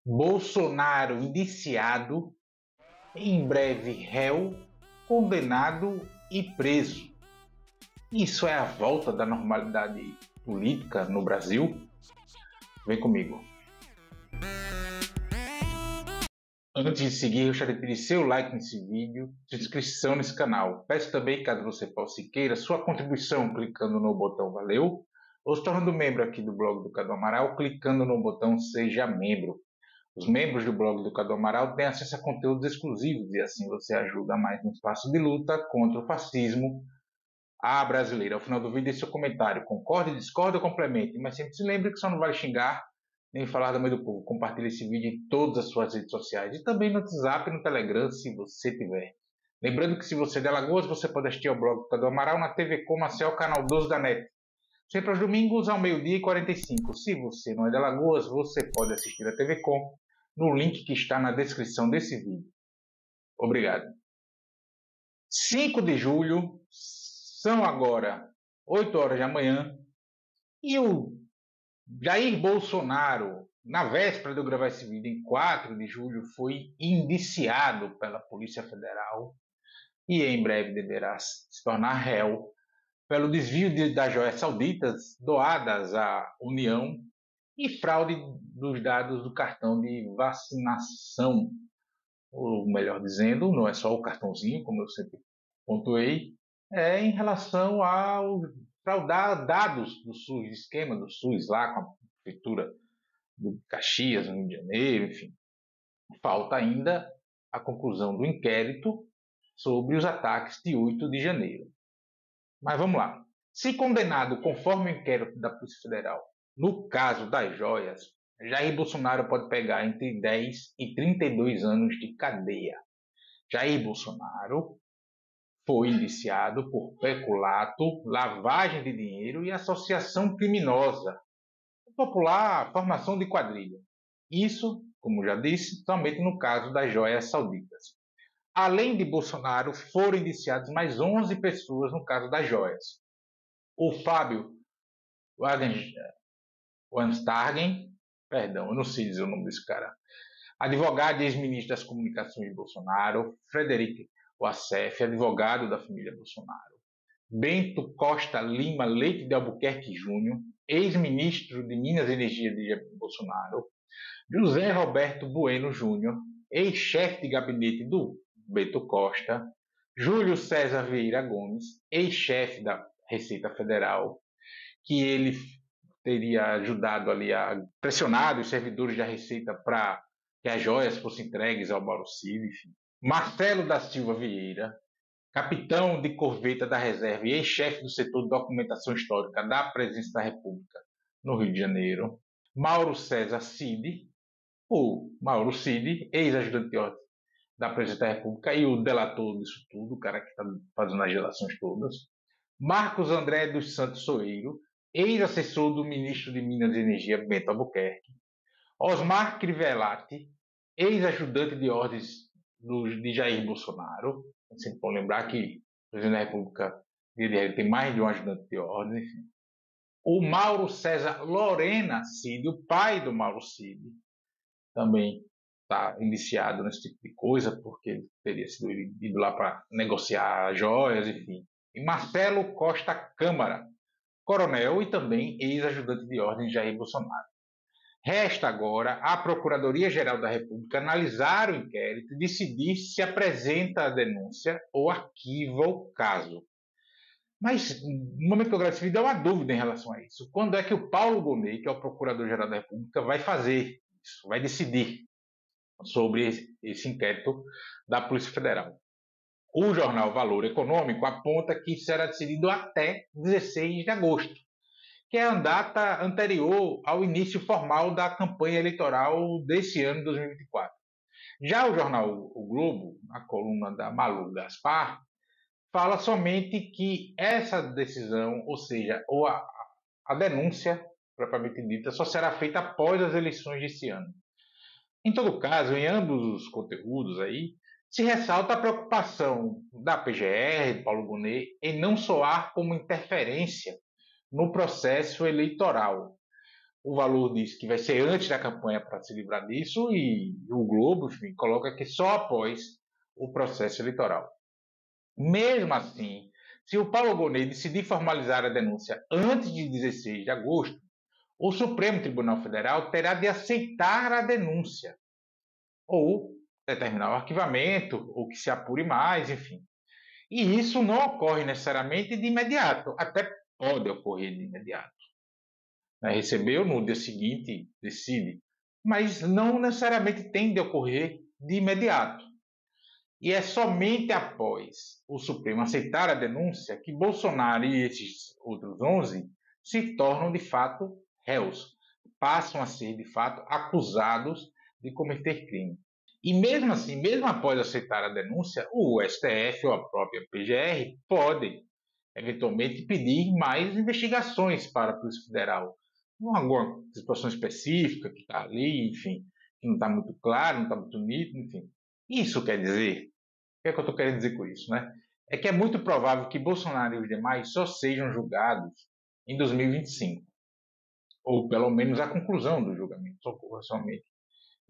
Bolsonaro indiciado, em breve réu, condenado e preso. Isso é a volta da normalidade política no Brasil? Vem comigo. Antes de seguir, eu gostaria de pedir seu like nesse vídeo, sua inscrição nesse canal. Peço também, caso você possa e queira, sua contribuição clicando no botão Valeu, ou se tornando membro aqui do blog do Cadu Amaral, clicando no botão Seja Membro. Os membros do blog do Cadu Amaral têm acesso a conteúdos exclusivos e assim você ajuda mais no espaço de luta contra o fascismo à brasileira. Ao final do vídeo, deixe seu comentário. Concorde, discorde ou complemente, mas sempre se lembre que só não vale xingar nem falar da mãe do povo. Compartilhe esse vídeo em todas as suas redes sociais e também no WhatsApp e no Telegram, se você tiver. Lembrando que se você é de Alagoas, você pode assistir ao blog do Cadu Amaral na TV Comercial, canal 12 da NET. Sempre aos domingos, ao 12h45. Se você não é de Alagoas, você pode assistir a TV Com no link que está na descrição desse vídeo. Obrigado. 5 de julho, são agora 8 horas da manhã, e o Jair Bolsonaro, na véspera de eu gravar esse vídeo, em 4 de julho, foi indiciado pela Polícia Federal e em breve deverá se tornar réu pelo desvio das joias sauditas doadas à União e fraude dos dados do cartão de vacinação. Ou melhor dizendo, não é só o cartãozinho, como eu sempre pontuei, é em relação ao fraudar dados do SUS, esquema do SUS lá com a prefeitura de Caxias, no Rio de Janeiro, enfim. Falta ainda a conclusão do inquérito sobre os ataques de 8 de janeiro. Mas vamos lá. Se condenado conforme o inquérito da Polícia Federal, no caso das joias, Jair Bolsonaro pode pegar entre 10 e 32 anos de cadeia. Jair Bolsonaro foi indiciado por peculato, lavagem de dinheiro e associação criminosa, popular formação de quadrilha. Isso, como já disse, somente no caso das joias sauditas. Além de Bolsonaro, foram indiciados mais 11 pessoas no caso das joias. O Fábio Weinsteigen, perdão, eu não sei dizer o nome desse cara, advogado e ex-ministro das Comunicações de Bolsonaro, Frederico Wassef, advogado da família Bolsonaro, Bento Costa Lima Leite de Albuquerque Júnior, ex-ministro de Minas e Energia de Bolsonaro, José Roberto Bueno Júnior, ex-chefe de gabinete do Bento Costa, Júlio César Vieira Gomes, ex-chefe da Receita Federal, que ele teria ajudado ali a pressionar os servidores da Receita para que as joias fossem entregues ao Mauro Cid, enfim. Marcelo da Silva Vieira, capitão de corveta da reserva e ex-chefe do setor de documentação histórica da Presidência da República no Rio de Janeiro. Mauro César Cid, o Mauro Cid, ex-ajudante de ordem da Presidência da República e o delator disso tudo, o cara que está fazendo as relações todas. Marcos André dos Santos Soeiro, ex-assessor do ministro de Minas e Energia, Bento Albuquerque. Osmar Crivellati, ex-ajudante de ordens de Jair Bolsonaro. É sempre bom lembrar que o presidente da República tem mais de um ajudante de ordem. Enfim. O Mauro César Lorena Cid, o pai do Mauro Cid, também está indiciado nesse tipo de coisa, porque ele teria sido ido lá para negociar joias, enfim. E Marcelo Costa Câmara, coronel e também ex-ajudante de ordem de Jair Bolsonaro. Resta agora à Procuradoria-Geral da República analisar o inquérito e decidir se apresenta a denúncia ou arquiva o caso. Mas, no momento que eu gravo esse vídeo, há uma dúvida em relação a isso. Quando é que o Paulo Gonet, que é o Procurador-Geral da República, vai fazer isso, vai decidir sobre esse inquérito da Polícia Federal? O jornal Valor Econômico aponta que será decidido até 16 de agosto. Que é a data anterior ao início formal da campanha eleitoral desse ano, 2024. Já o jornal O Globo, na coluna da Malu Gaspar, fala somente que essa decisão, ou seja, a denúncia, propriamente dita, só será feita após as eleições desse ano. Em todo caso, em ambos os conteúdos aí, se ressalta a preocupação da PGR, de Paulo Gonet, em não soar como interferência no processo eleitoral. o Valor diz que vai ser antes da campanha para se livrar disso, e o Globo, enfim, coloca que só após o processo eleitoral. Mesmo assim, se o Paulo Gonet decidir formalizar a denúncia antes de 16 de agosto, o Supremo Tribunal Federal terá de aceitar a denúncia, ou determinar o arquivamento, ou que se apure mais, enfim. E isso não ocorre necessariamente de imediato, até pode ocorrer de imediato. Recebeu no dia seguinte, decide, mas não necessariamente tem de ocorrer de imediato. E é somente após o Supremo aceitar a denúncia que Bolsonaro e esses outros 11 se tornam de fato réus, passam a ser de fato acusados de cometer crime. E mesmo assim, mesmo após aceitar a denúncia, o STF ou a própria PGR podem eventualmente pedir mais investigações para a Polícia Federal. Alguma situação específica que está ali, enfim, que não está muito claro, não está muito nítido, enfim. Isso quer dizer, o que é que eu estou querendo dizer com isso, né? É que é muito provável que Bolsonaro e os demais só sejam julgados em 2025, ou pelo menos a conclusão do julgamento só ocorra somente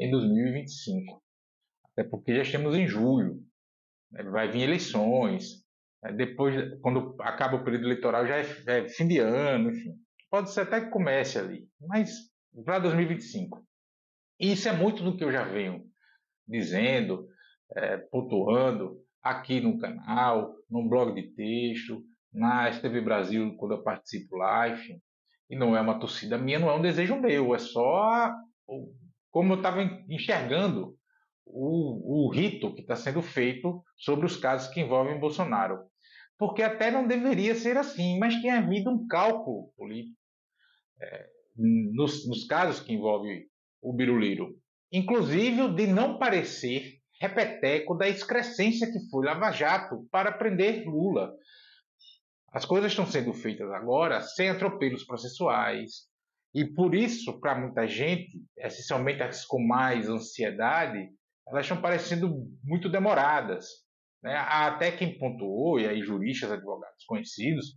em 2025, até porque já estamos em julho, né? Vai vir eleições, depois, quando acaba o período eleitoral, já é fim de ano, enfim. Pode ser até que comece ali, mas para 2025. E isso é muito do que eu já venho dizendo, pontuando aqui no canal, no blog de texto, na STV Brasil, quando eu participo lá, enfim. E não é uma torcida minha, não é um desejo meu, é só como eu estava enxergando o rito que está sendo feito sobre os casos que envolvem Bolsonaro. Porque até não deveria ser assim, mas tem havido um cálculo político nos casos que envolvem o Biruliro, inclusive o de não parecer repeteco da excrescência que foi Lava Jato para prender Lula. As coisas estão sendo feitas agora sem atropelos processuais, e por isso, para muita gente, essencialmente as com mais ansiedade, elas estão parecendo muito demoradas. Né? Há até quem pontuou, e aí juristas, advogados conhecidos,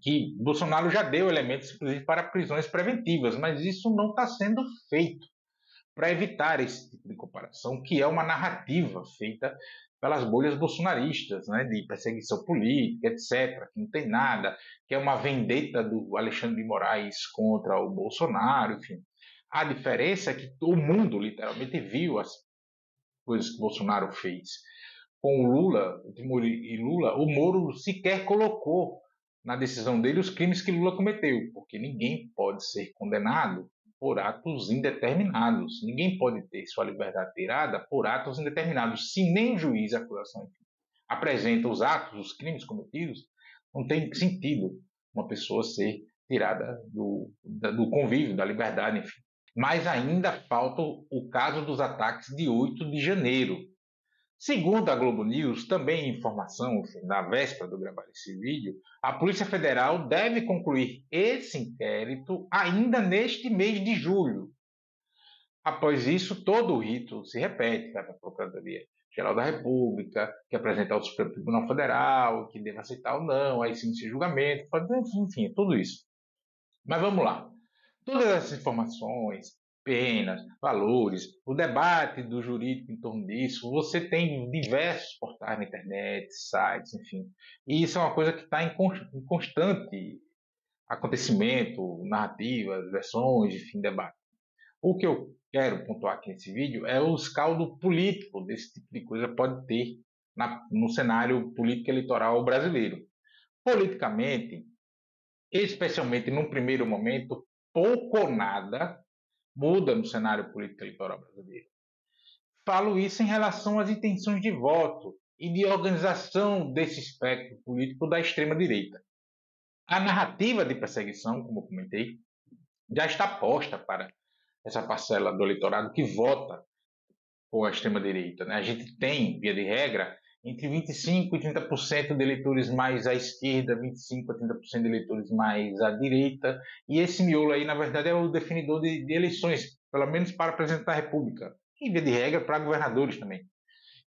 que Bolsonaro já deu elementos, inclusive, para prisões preventivas, mas isso não está sendo feito para evitar esse tipo de comparação, que é uma narrativa feita pelas bolhas bolsonaristas, né, de perseguição política, etc., que não tem nada, que é uma vendetta do Alexandre de Moraes contra o Bolsonaro, enfim. A diferença é que o mundo literalmente viu as coisas que Bolsonaro fez. Com o Lula, o Moro sequer colocou na decisão dele os crimes que Lula cometeu, porque ninguém pode ser condenado por atos indeterminados. Ninguém pode ter sua liberdade tirada por atos indeterminados. Se nem o juiz, a acusação, apresenta os atos, os crimes cometidos, não tem sentido uma pessoa ser tirada do convívio, da liberdade, enfim. Mas ainda falta o caso dos ataques de 8 de janeiro. Segundo a Globo News, também informação na véspera de eu gravar esse vídeo, a Polícia Federal deve concluir esse inquérito ainda neste mês de julho. Após isso, todo o rito se repete, vai para a Procuradoria-Geral da República, que apresenta ao Supremo Tribunal Federal, que deve aceitar ou não, aí sim inicia julgamento, enfim, tudo isso. Mas vamos lá. Todas essas informações, penas, valores, o debate do jurídico em torno disso, você tem diversos portais na internet, sites, enfim. E isso é uma coisa que está em constante acontecimento, narrativas, versões, enfim, debate. O que eu quero pontuar aqui nesse vídeo é o escaldo político desse tipo de coisa pode ter no cenário político eleitoral brasileiro. Politicamente, especialmente num primeiro momento, pouco ou nada muda no cenário político eleitoral brasileiro. Falo isso em relação às intenções de voto e de organização desse espectro político da extrema-direita. A narrativa de perseguição, como eu comentei, já está posta para essa parcela do eleitorado que vota com a extrema-direita. Né? A gente tem, via de regra, entre 25% e 30% de eleitores mais à esquerda, 25% a 30% de eleitores mais à direita, e esse miolo aí, na verdade, é o definidor de eleições, pelo menos para presidente da República, e via de regra para governadores também,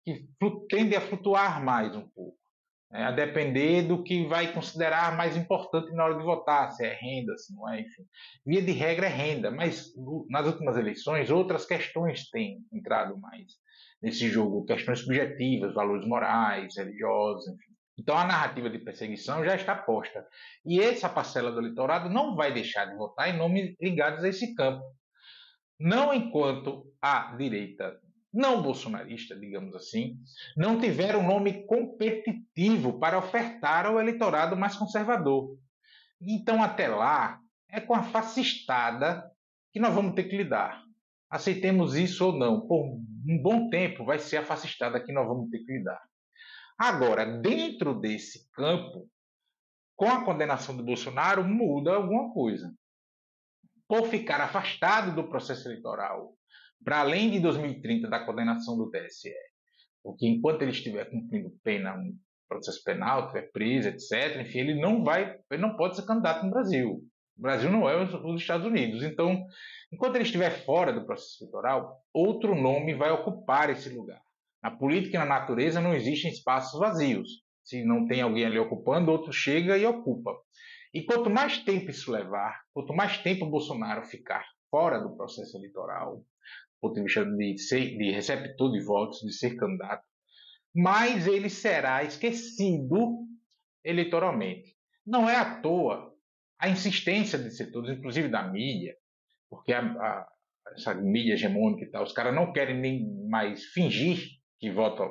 que tende a flutuar mais um pouco. a depender do que vai considerar mais importante na hora de votar, se é renda, se não é, enfim. Via de regra é renda, mas nas últimas eleições outras questões têm entrado mais nesse jogo, questões subjetivas, valores morais, religiosos, enfim. Então a narrativa de perseguição já está posta. E essa parcela do eleitorado não vai deixar de votar em nomes ligados a esse campo. Não enquanto a direita não bolsonarista, digamos assim, não tiver um nome competitivo para ofertar ao eleitorado mais conservador. Então, até lá, é com a fascistada que nós vamos ter que lidar. Aceitemos isso ou não, por um bom tempo vai ser a fascistada que nós vamos ter que lidar. Agora, dentro desse campo, com a condenação de Bolsonaro, muda alguma coisa. Por ficar afastado do processo eleitoral, para além de 2030 da condenação do TSE, porque enquanto ele estiver cumprindo pena, um processo penal, estiver preso, etc., enfim, ele não pode ser candidato no Brasil. O Brasil não é os Estados Unidos. Então, enquanto ele estiver fora do processo eleitoral, outro nome vai ocupar esse lugar. Na política e na natureza não existem espaços vazios. Se não tem alguém ali ocupando, outro chega e ocupa. E quanto mais tempo isso levar, quanto mais tempo o Bolsonaro ficar fora do processo eleitoral, do ponto de vista de receptor de votos, de ser candidato, mais ele será esquecido eleitoralmente. Não é à toa a insistência de setores, inclusive da mídia, porque essa mídia hegemônica e tal, os caras não querem nem mais fingir que votam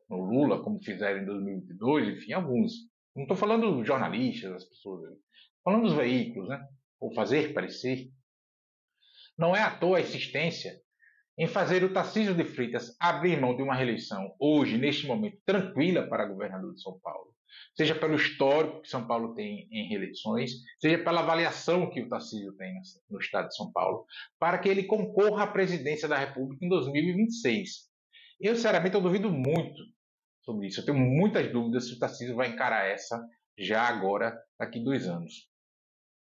no Lula, como fizeram em 2022, enfim, alguns. Não estou falando dos jornalistas, das pessoas, estou falando dos veículos, né? Ou fazer parecer. Não é à toa a insistência em fazer o Tarcísio de Freitas abrir mão de uma reeleição hoje, neste momento, tranquila para governador de São Paulo, seja pelo histórico que São Paulo tem em reeleições, seja pela avaliação que o Tarcísio tem no estado de São Paulo, para que ele concorra à presidência da República em 2026. Eu, sinceramente, eu duvido muito sobre isso. Eu tenho muitas dúvidas se o Tarcísio vai encarar essa já agora, daqui 2 anos.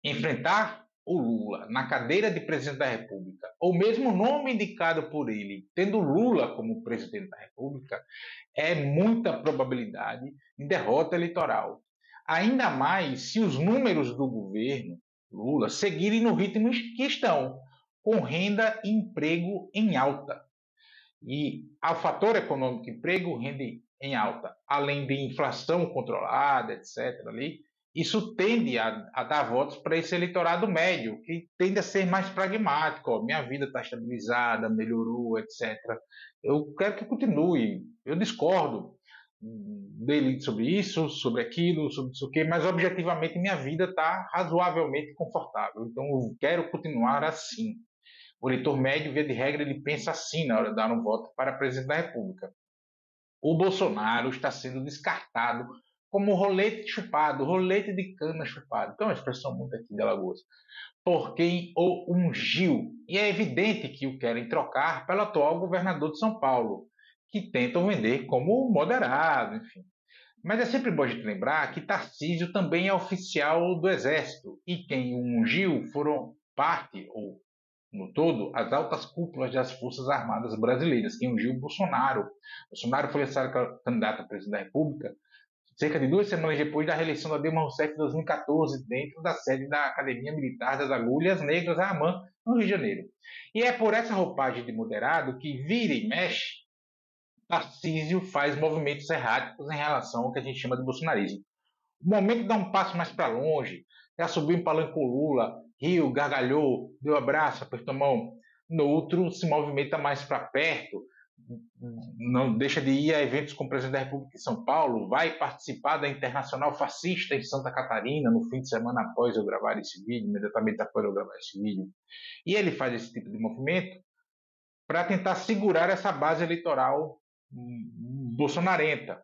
Enfrentar o Lula na cadeira de presidente da República, ou mesmo o nome indicado por ele, tendo Lula como presidente da República, é muita probabilidade de derrota eleitoral. Ainda mais se os números do governo Lula seguirem no ritmo que estão, com renda e emprego em alta. E ao fator econômico, emprego, renda em alta, além de inflação controlada, etc., ali, isso tende a dar votos para esse eleitorado médio, que tende a ser mais pragmático. Ó, minha vida está estabilizada, melhorou, etc. Eu quero que continue. Eu discordo dele sobre isso, sobre aquilo, sobre isso o quê, mas objetivamente minha vida está razoavelmente confortável. Então eu quero continuar assim. O eleitor médio, via de regra, ele pensa assim na hora de dar um voto para presidente da República. O Bolsonaro está sendo descartado como rolete chupado, rolete de cana chupado. Então, é uma expressão muito aqui de Alagoas. Por quem o ungiu. E é evidente que o querem trocar pelo atual governador de São Paulo, que tentam vender como moderado, enfim. Mas é sempre bom a gente lembrar que Tarcísio também é oficial do Exército, e quem o ungiu foram parte, ou no todo, as altas cúpulas das Forças Armadas brasileiras, que ungiu Bolsonaro. Bolsonaro foi lançado candidato a presidente da República cerca de 2 semanas depois da reeleição da Dilma Rousseff em 2014, dentro da sede da Academia Militar das Agulhas Negras, a AMAN, no Rio de Janeiro. E é por essa roupagem de moderado que vira e mexe, Tarcísio faz movimentos erráticos em relação ao que a gente chama de bolsonarismo. O momento de dar um passo mais para longe, já subiu em palanque com Lula, riu, gargalhou, deu abraço, apertou a mão. No outro, se movimenta mais para perto, não deixa de ir a eventos como o presidente da República em São Paulo, vai participar da Internacional Fascista em Santa Catarina no fim de semana após eu gravar esse vídeo, imediatamente após eu gravar esse vídeo. E ele faz esse tipo de movimento para tentar segurar essa base eleitoral bolsonarenta.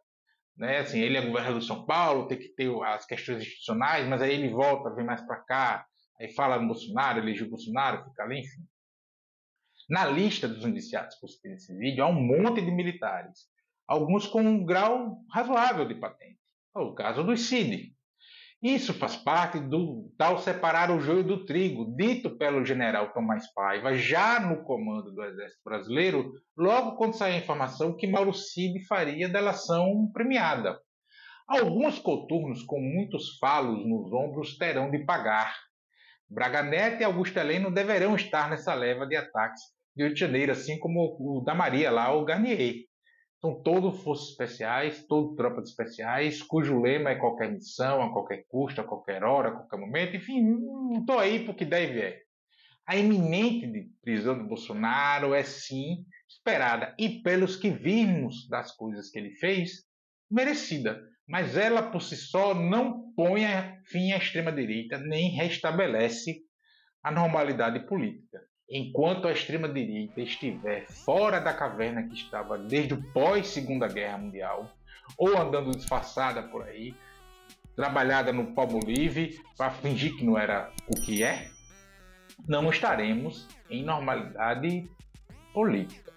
Né? Assim, ele é governador de São Paulo, tem que ter as questões institucionais, mas aí ele volta, vem mais para cá, aí fala no Bolsonaro, elegeu o Bolsonaro, fica ali, enfim. Na lista dos indiciados por esse vídeo há um monte de militares, alguns com um grau razoável de patente. É o caso do CID. Isso faz parte do tal separar o joio do trigo, dito pelo general Tomás Paiva, já no comando do Exército Brasileiro, logo quando saiu a informação que Mauro Cid faria delação premiada. Alguns coturnos com muitos falos nos ombros terão de pagar. Braga Neto e Augusto Heleno deverão estar nessa leva de ataques de Rio de Janeiro, assim como o da Maria lá, o Garnier. São todos forças especiais, todos tropas especiais, cujo lema é qualquer missão, a qualquer custo, a qualquer hora, a qualquer momento. Enfim, não estou aí porque deve é. A iminente prisão de Bolsonaro é sim esperada e, pelos que vimos das coisas que ele fez, merecida. Mas ela por si só não põe fim à extrema-direita nem restabelece a normalidade política. Enquanto a extrema-direita estiver fora da caverna que estava desde o pós-Segunda Guerra Mundial, ou andando disfarçada por aí, trabalhada no Palmolive para fingir que não era o que é, não estaremos em normalidade política.